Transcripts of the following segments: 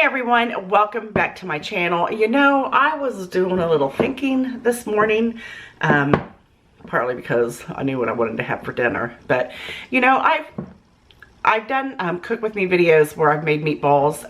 everyone, welcome back to my channel. You know, I was doing a little thinking this morning, partly because I knew what I wanted to have for dinner. But you know, I've done cook with me videos where I've made meatballs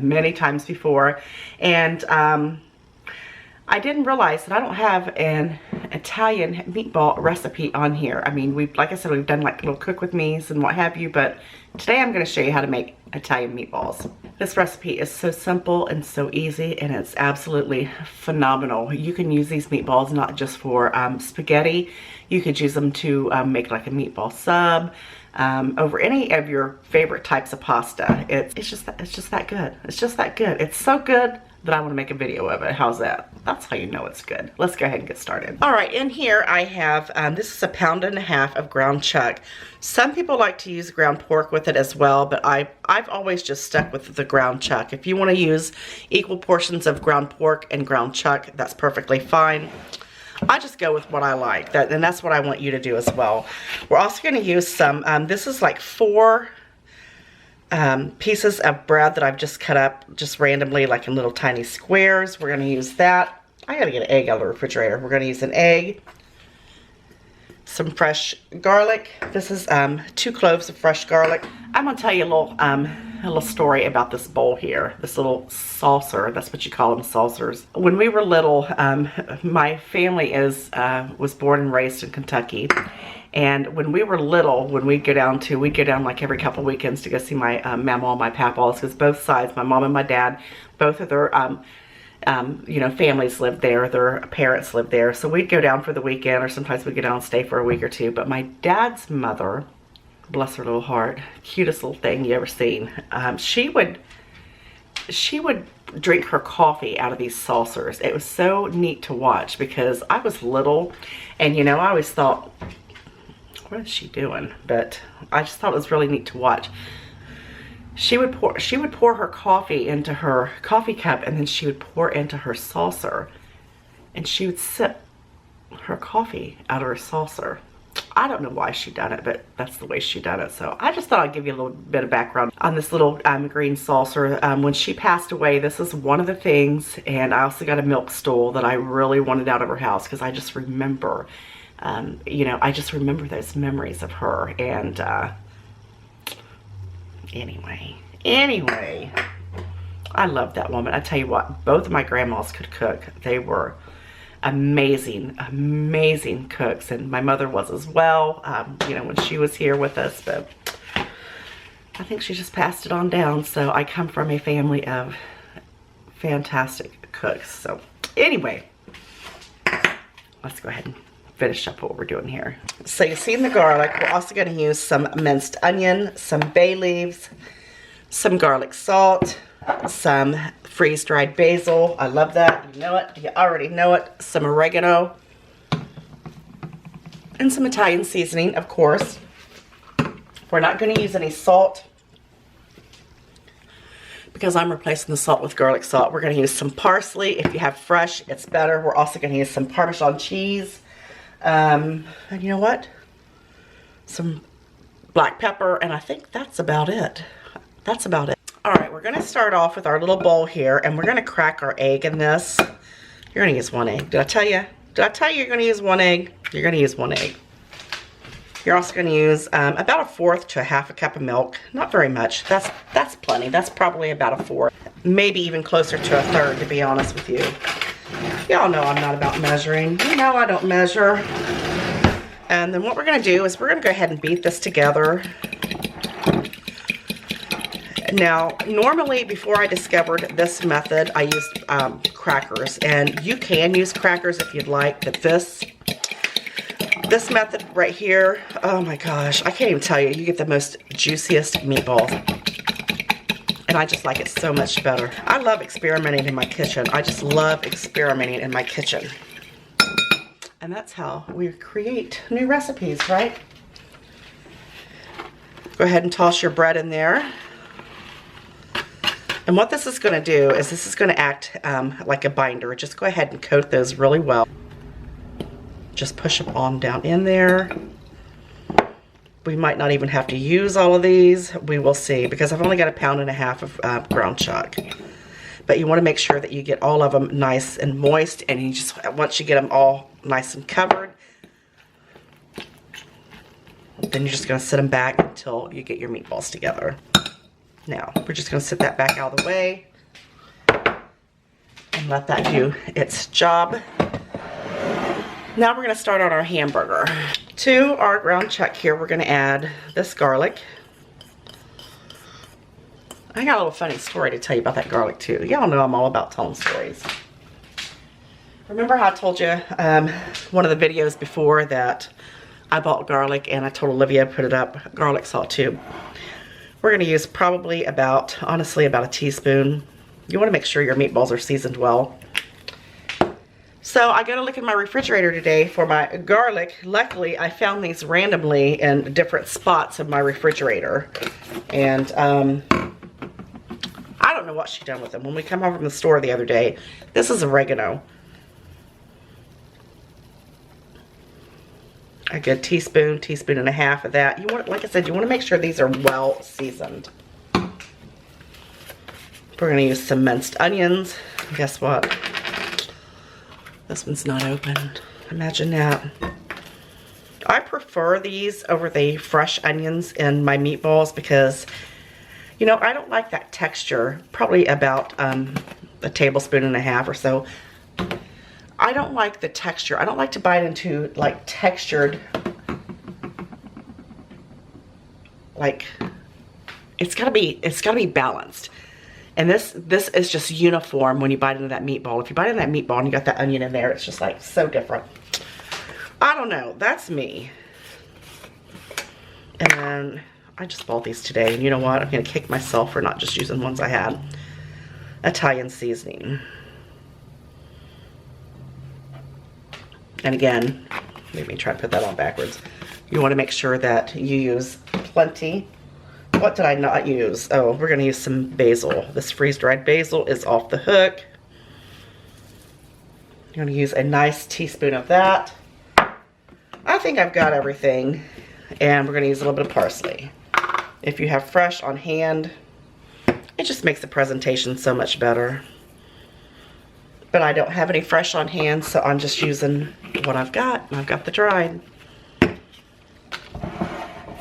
many times before, and I didn't realize that I don't have an Italian meatball recipe on here. I mean, like I said, we've done like little cook with me's and what have you, but today I'm going to show you how to make Italian meatballs. This recipe is so simple and so easy, and it's absolutely phenomenal. You can use these meatballs not just for spaghetti. You could use them to make like a meatball sub over any of your favorite types of pasta. It's just that good. It's just that good. It's so good that I want to make a video of it. How's that? That's how you know it's good. Let's go ahead and get started. All right, in here I have, this is 1.5 pounds of ground chuck. Some people like to use ground pork with it as well, but I've always just stuck with the ground chuck. If you want to use equal portions of ground pork and ground chuck, that's perfectly fine. I just go with what I like, and that's what I want you to do as well. We're also going to use some, this is like 4 pieces of bread that I've just cut up just randomly, like in little tiny squares. We're going to use that. I got to get an egg out of the refrigerator. We're going to use an egg, some fresh garlic. This is 2 cloves of fresh garlic. I'm going to tell you a little story about this bowl here, this little saucer. That's what you call them, saucers. When we were little, my family was born and raised in Kentucky. And when we were little, when we'd go down like every couple weekends to go see my mama and my papaws, because both sides, my mom and my dad, both of their you know, families lived there, their parents lived there. So we'd go down for the weekend, or sometimes we'd go down and stay for a week or two. But my dad's mother, bless her little heart, cutest little thing you ever seen, she would drink her coffee out of these saucers. It was so neat to watch because I was little, and you know, I always thought, what is she doing? But I just thought it was really neat to watch. She would pour her coffee into her coffee cup, and then she would pour into her saucer, and she would sip her coffee out of her saucer. I don't know why she done it, but that's the way she done it. So I just thought I'd give you a little bit of background on this little green saucer. When she passed away, this is one of the things, and I also got a milk stool that I really wanted out of her house because I just remember, you know, I just remember those memories of her. And anyway, I love that woman. I tell you what, both of my grandmas could cook. They were amazing cooks, and my mother was as well, you know, when she was here with us. But I think she just passed it on down. So I come from a family of fantastic cooks. So anyway, let's go ahead and finish up what we're doing here. So you've seen the garlic. We're also going to use some minced onion, some bay leaves, some garlic salt, some freeze-dried basil. I love that. You know it. You already know it. Some oregano. And some Italian seasoning, of course. We're not going to use any salt because I'm replacing the salt with garlic salt. We're going to use some parsley. If you have fresh, it's better. We're also going to use some Parmesan cheese. And you know what? Some black pepper. And I think that's about it. That's about it. All right, we're going to start off with our little bowl here, and we're going to crack our egg in this. You're going to use 1 egg. Did I tell you? Did I tell you you're going to use 1 egg? You're going to use 1 egg. You're also going to use about 1/4 to 1/2 cup of milk. Not very much. That's plenty. That's probably about 1/4. Maybe even closer to 1/3, to be honest with you. Y'all know I'm not about measuring. You know I don't measure. And then what we're going to do is we're going to go ahead and beat this together. Now, normally, before I discovered this method, I used crackers, and you can use crackers if you'd like, but this method right here, oh my gosh, I can't even tell you, you get the most juiciest meatballs, and I just like it so much better. I love experimenting in my kitchen. I just love experimenting in my kitchen, and that's how we create new recipes, right? Go ahead and toss your bread in there. And what this is going to do is this is going to act like a binder. Just go ahead and coat those really well. Just push them on down in there. We might not even have to use all of these. We will see, because I've only got 1.5 pounds of ground chuck. but you want to make sure that you get all of them nice and moist, and you just, once you get them all nice and covered, then you're just going to sit them back until you get your meatballs together. Now, we're just going to sit that back out of the way and let that do its job. Now we're going to start on our hamburger. To our ground chuck here, we're going to add this garlic. I got a little funny story to tell you about that garlic too. Y'all know I'm all about telling stories. Remember how I told you one of the videos before that I bought garlic and I told Olivia to put it up, garlic salt tube. We're going to use probably about, honestly, about a teaspoon. You want to make sure your meatballs are seasoned well. So I go to look in my refrigerator today for my garlic. Luckily, I found these randomly in different spots of my refrigerator. And I don't know what she done with them. When we come home from the store the other day, this is oregano. A good teaspoon, teaspoon and a half of that. You want, like I said, you want to make sure these are well seasoned. We're going to use some minced onions. Guess what? This one's not opened. Imagine that. I prefer these over the fresh onions in my meatballs because, you know, I don't like that texture. Probably about a tablespoon and a half or so. I don't like the texture. I don't like to bite into like textured, like it's gotta be balanced. And this is just uniform when you bite into that meatball. If you bite into that meatball and you got that onion in there, it's just like so different. I don't know, that's me. And then I just bought these today, and you know what? I'm gonna kick myself for not just using ones I had. Italian seasoning. And again, let me try to put that on backwards. You want to make sure that you use plenty. What did I not use? Oh, we're going to use some basil. This freeze-dried basil is off the hook. You're going to use a nice teaspoon of that. I think I've got everything. And we're going to use a little bit of parsley. If you have fresh on hand, it just makes the presentation so much better. But I don't have any fresh on hand, so I'm just using what I've got. I've got the dried.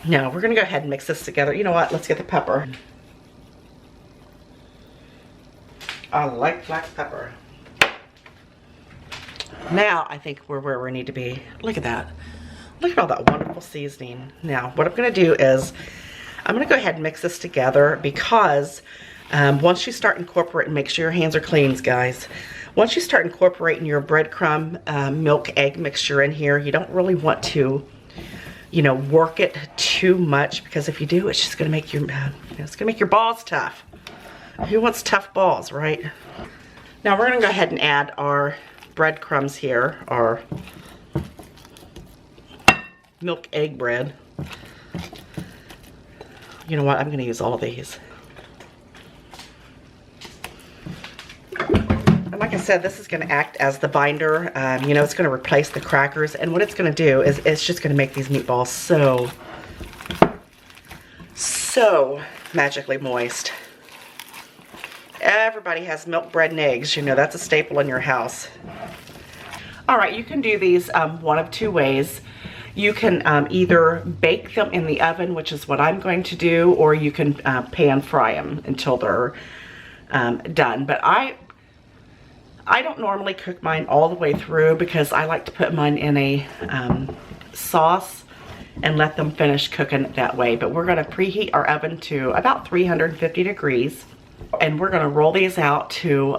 Now, we're going to go ahead and mix this together. You know what? Let's get the pepper. I like black pepper. Now, I think we're where we need to be. Look at that. Look at all that wonderful seasoning. Now, what I'm going to do is, I'm going to go ahead and mix this together because once you start incorporating, make sure your hands are clean, guys. Once you start incorporating your breadcrumb milk egg mixture in here, you don't really want to, you know, work it too much, because if you do, it's just going to make your, it's going to make your balls tough. Who wants tough balls, right? Now we're going to go ahead and add our breadcrumbs here, our milk egg bread. You know what? I'm going to use all of these. Like I said, this is going to act as the binder. You know, it's going to replace the crackers. And what it's going to do is it's just going to make these meatballs so magically moist. Everybody has milk, bread, and eggs. You know, that's a staple in your house. All right, you can do these one of two ways. You can either bake them in the oven, which is what I'm going to do, or you can pan fry them until they're done. But I don't normally cook mine all the way through because I like to put mine in a sauce and let them finish cooking that way. But we're going to preheat our oven to about 350 degrees. And we're going to roll these out to,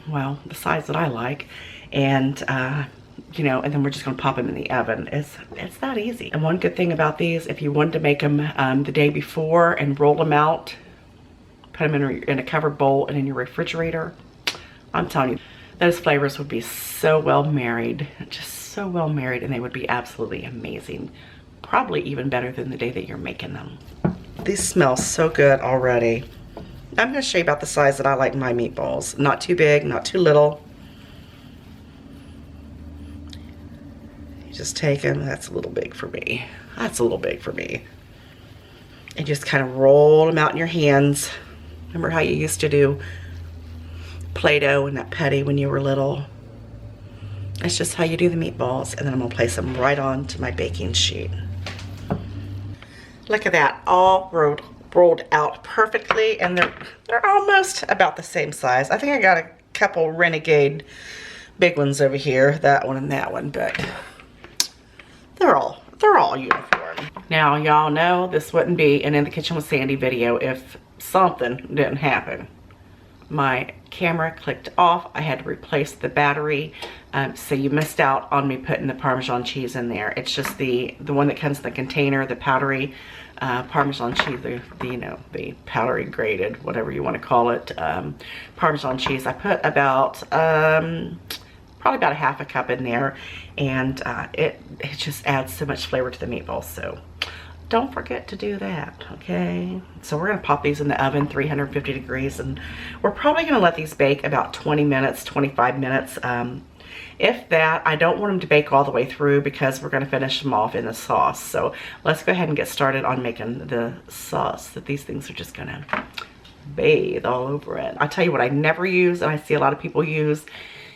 well, the size that I like. And, you know, and then we're just going to pop them in the oven. It's that easy. And one good thing about these, if you wanted to make them the day before and roll them out, put them in a covered bowl and in your refrigerator, I'm telling you, those flavors would be so well married, just so well married, and they would be absolutely amazing. Probably even better than the day that you're making them. These smell so good already. I'm going to show you about the size that I like my meatballs. Not too big, not too little. You just take them. That's a little big for me. That's a little big for me. And just kind of roll them out in your hands. Remember how you used to do Play-Doh and that putty when you were little. That's just how you do the meatballs. And then I'm gonna place them right onto my baking sheet. Look at that, all rolled out perfectly, and they're almost about the same size. I think I got a couple Renegade big ones over here, that one and that one, but they're all uniform. Now y'all know this wouldn't be an In the Kitchen with Sandy video if something didn't happen. My camera clicked off. I had to replace the battery, so you missed out on me putting the Parmesan cheese in there. It's just the one that comes in the container, the powdery Parmesan cheese, the powdery grated, whatever you want to call it, Parmesan cheese. I put about probably about a half a cup in there, and it just adds so much flavor to the meatballs. So don't forget to do that, okay? So we're gonna pop these in the oven, 350 degrees, and we're probably gonna let these bake about 20 minutes, 25 minutes. If that, I don't want them to bake all the way through because we're gonna finish them off in the sauce. So let's go ahead and get started on making the sauce that these things are just gonna bathe all over it. I tell you what I never use, and I see a lot of people use,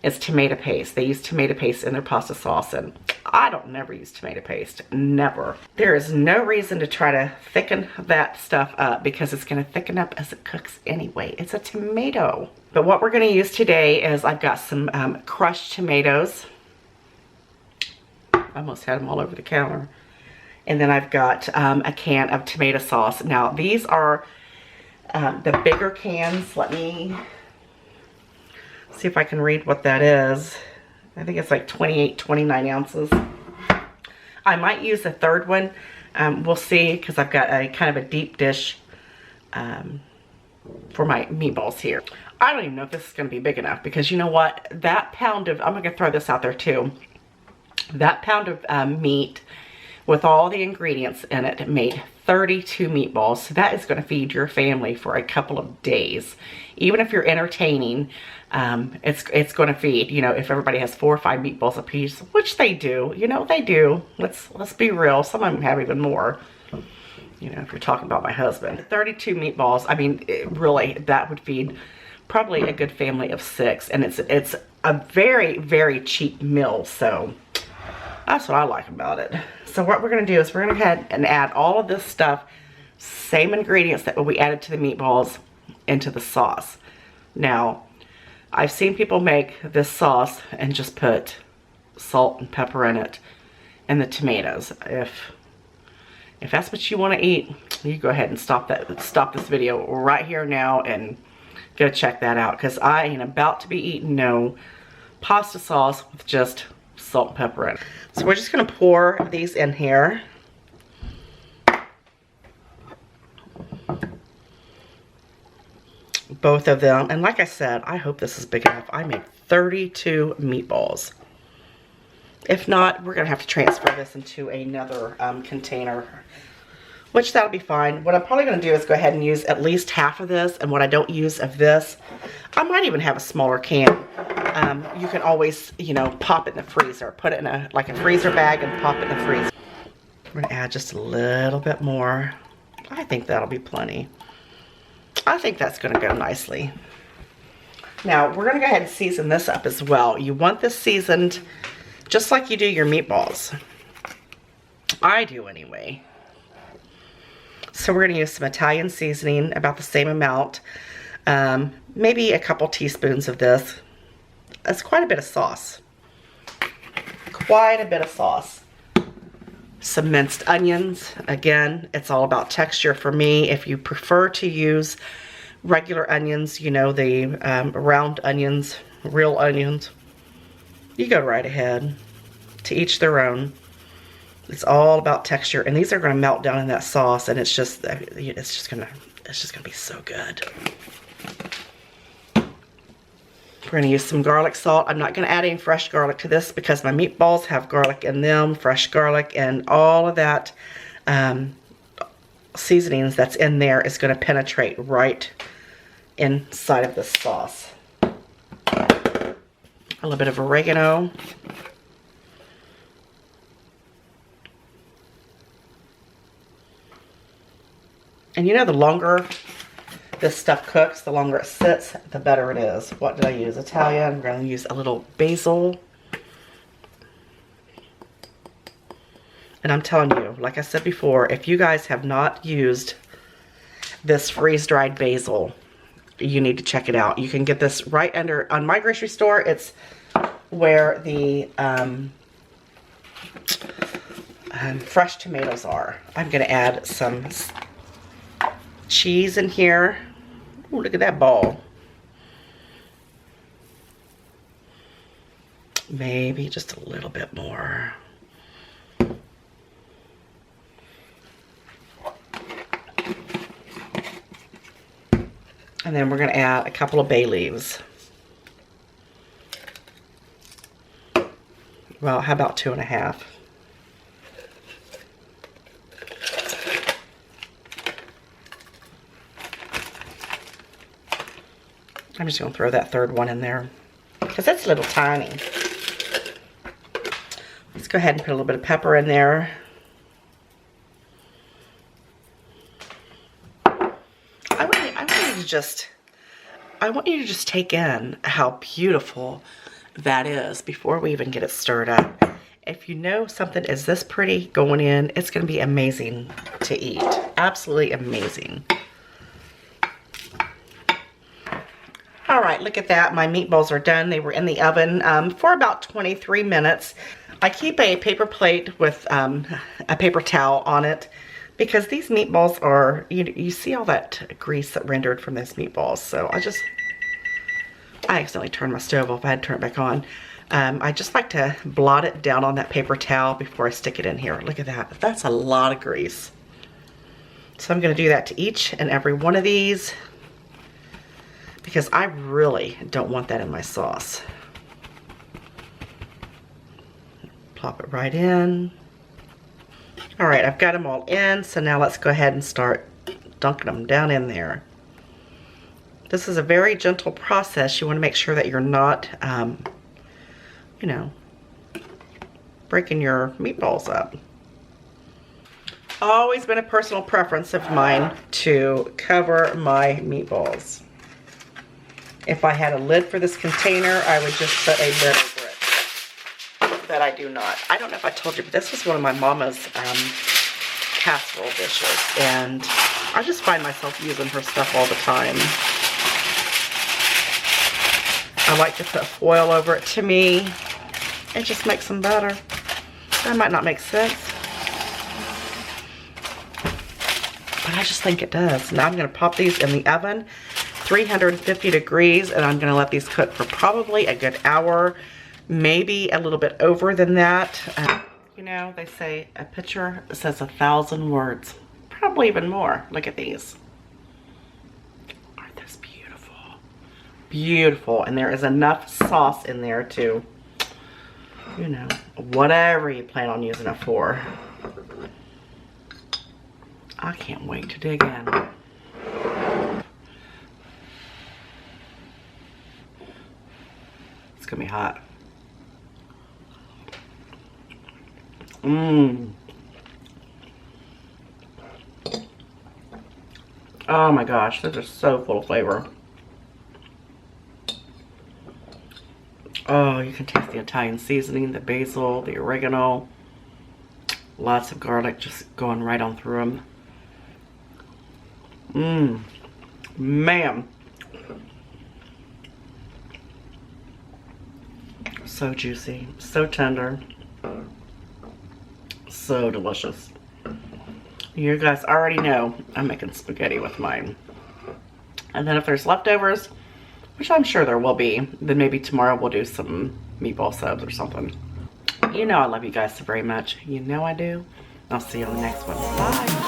is tomato paste. They use tomato paste in their pasta sauce, and I don't never use tomato paste, never. There is no reason to try to thicken that stuff up because it's gonna thicken up as it cooks anyway. It's a tomato. But what we're gonna use today is I've got some crushed tomatoes. I almost had them all over the counter. And then I've got a can of tomato sauce. Now these are the bigger cans. Let me see if I can read what that is. I think it's like 28, 29 ounces. I might use a third one. We'll see, because I've got a kind of a deep dish for my meatballs here. I don't even know if this is going to be big enough, because you know what? That pound of, I'm going to throw this out there too. That pound of meat with all the ingredients in it made 32 meatballs. So that is going to feed your family for a couple of days. Even if you're entertaining, it's going to feed, you know, if everybody has 4 or 5 meatballs a piece, which they do, you know, they do. Let's be real. Some of them have even more, you know, if you're talking about my husband. 32 meatballs, I mean, really, that would feed probably a good family of 6. And it's a very, very cheap meal. So that's what I like about it. So what we're going to do is we're going to go ahead and add all of this stuff, same ingredients that we added to the meatballs, into the sauce. Now, I've seen people make this sauce and just put salt and pepper in it and the tomatoes. If that's what you want to eat, you go ahead and stop this video right here now and go check that out, because I ain't about to be eating no pasta sauce with just salt and pepper in it. So we're just going to pour these in here. Both of them. And like I said, I hope this is big enough. I made 32 meatballs. If not, we're going to have to transfer this into another container, which that'll be fine. What I'm probably going to do is go ahead and use at least half of this, and what I don't use of this, I might even have a smaller can. You can always, you know, pop it in the freezer. Put it in a freezer bag and pop it in the freezer. We're going to add just a little bit more. I think that'll be plenty. I think that's going to go nicely. Now, we're going to go ahead and season this up as well. You want this seasoned just like you do your meatballs. I do anyway. So we're going to use some Italian seasoning, about the same amount. Maybe a couple teaspoons of this. That's quite a bit of sauce. Quite a bit of sauce. Some minced onions. Again, it's all about texture for me. If you prefer to use regular onions, you know, the round onions, real onions, you go right ahead. To each their own. It's all about texture, and these are going to melt down in that sauce, and it's just going to be so good. We're going to use some garlic salt. I'm not going to add any fresh garlic to this because my meatballs have garlic in them, fresh garlic, and all of that seasonings that's in there is going to penetrate right inside of this sauce. A little bit of oregano. And you know, the longer this stuff cooks, the longer it sits, the better it is. What did I use? Italian. I'm going to use a little basil. And I'm telling you, like I said before, if you guys have not used this freeze-dried basil, you need to check it out. You can get this right under, on my grocery store, it's where the fresh tomatoes are. I'm going to add some cheese in here. Ooh, look at that ball. Maybe just a little bit more. And then we're going to add a couple of bay leaves. Well, how about 2.5? I'm just going to throw that third one in there because it's a little tiny. Let's go ahead and put a little bit of pepper in there. I want you to just take in how beautiful that is before we even get it stirred up. If you know something is this pretty going in, it's going to be amazing to eat. Absolutely amazing. All right, look at that. My meatballs are done. They were in the oven for about 23 minutes. I keep a paper plate with a paper towel on it, because these meatballs are, you see all that grease that rendered from those meatballs. So I accidentally turned my stove off. I had to turn it back on. I just like to blot it down on that paper towel before I stick it in here. Look at that. That's a lot of grease. So I'm going to do that to each and every one of these, because I really don't want that in my sauce. Plop it right in. All right, I've got them all in, so now let's go ahead and start dunking them down in there. This is a very gentle process. You want to make sure that you're not, you know, breaking your meatballs up. Always been a personal preference of mine to cover my meatballs. If I had a lid for this container, I would just put a lid over it. But I do not. I don't know if I told you, but this was one of my mama's casserole dishes, and I just find myself using her stuff all the time. I like to put foil over it. To me, it just makes them better. That might not make sense, but I just think it does. Now I'm going to pop these in the oven, 350 degrees, and I'm going to let these cook for probably a good hour, maybe a little bit over than that. You know, they say a picture says 1,000 words, probably even more. Look at these. Aren't those beautiful? Beautiful. And there is enough sauce in there to, you know, whatever you plan on using it for. I can't wait to dig in. It's gonna be hot. Mmm. Oh my gosh, those are so full of flavor. Oh, you can taste the Italian seasoning, the basil, the oregano. Lots of garlic just going right on through them. Mmm. Man. So juicy, so tender. So delicious. You guys already know I'm making spaghetti with mine. And then if there's leftovers, which I'm sure there will be, then maybe tomorrow we'll do some meatball subs or something. You know I love you guys so very much. You know I do. I'll see you on the next one. Bye.